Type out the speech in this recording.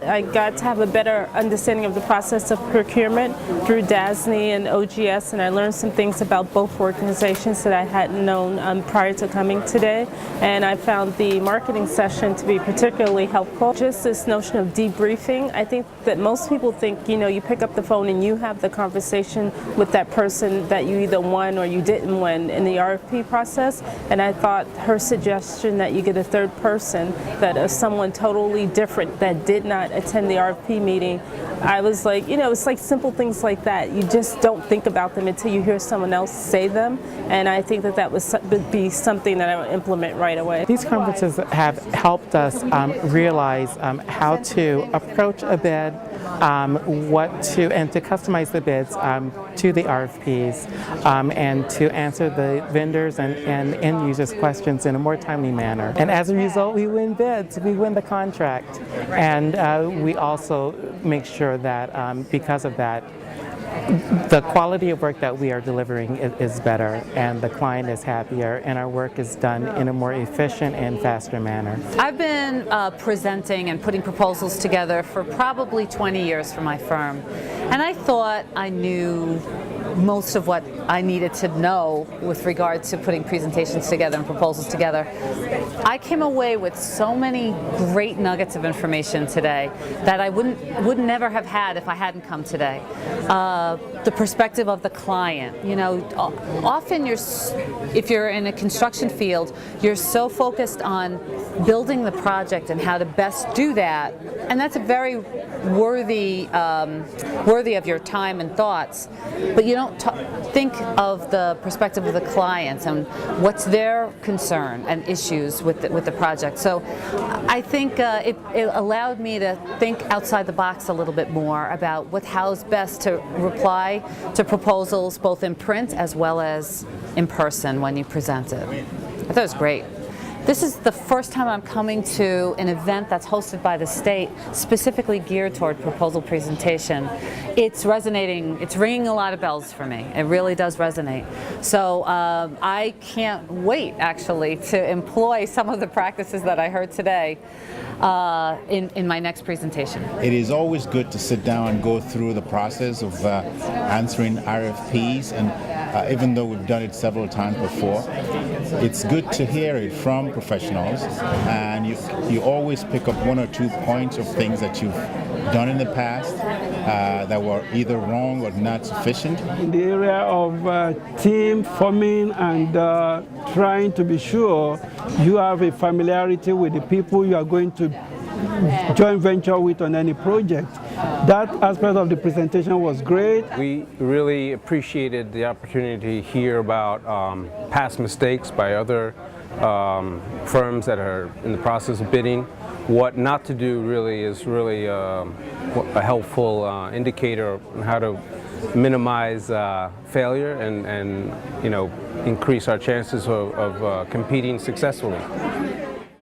I got to have a better understanding of the process of procurement through DASNY and OGS, and I learned some things about both organizations that I hadn't known prior to coming today. And I found the marketing session to be particularly helpful. Just this notion of debriefing. I think that most people think, you pick up the phone and you have the conversation with that person that you either won or you didn't win in the RFP process. And I thought her suggestion that you get a third person, that is someone totally different that did not attend the RFP meeting, I was like, it's like simple things like that. You just don't think about them until you hear someone else say them, and I think that would be something that I would implement right away. These conferences have helped us realize how to approach a bid, and to customize the bids to the RFPs, and to answer the vendors and end users' questions in a more timely manner. And as a result, we win bids, we win the contract, and we also make sure that because of that, the quality of work that we are delivering is better, and the client is happier, and our work is done in a more efficient and faster manner. I've been presenting and putting proposals together for probably 20 years for my firm, and I thought I knew most of what I needed to know with regard to putting presentations together and proposals together. I came away with so many great nuggets of information today that I would never have had if I hadn't come today. The perspective of the client. Often if you're in a construction field, you're so focused on building the project and how to best do that, and that's a very worthy of your time and thoughts. But you don't think of the perspective of the clients and what's their concern and issues with the project. So I think it allowed me to think outside the box a little bit more about how's best to reply to proposals both in print as well as in person when you present it. I thought it was great. This is the first time I'm coming to an event that's hosted by the state specifically geared toward proposal presentation. It's resonating, it's ringing a lot of bells for me. It really does resonate. So I can't wait actually to employ some of the practices that I heard today in my next presentation. It is always good to sit down and go through the process of answering RFPs, and even though we've done it several times before, it's good to hear it from professionals, and you always pick up one or two points of things that you've done in the past that were either wrong or not sufficient. In the area of team forming and trying to be sure you have a familiarity with the people you are going to joint venture with on any project. That aspect of the presentation was great. We really appreciated the opportunity to hear about past mistakes by other firms that are in the process of bidding. What not to do really is really a helpful indicator on how to minimize failure and increase our chances of competing successfully.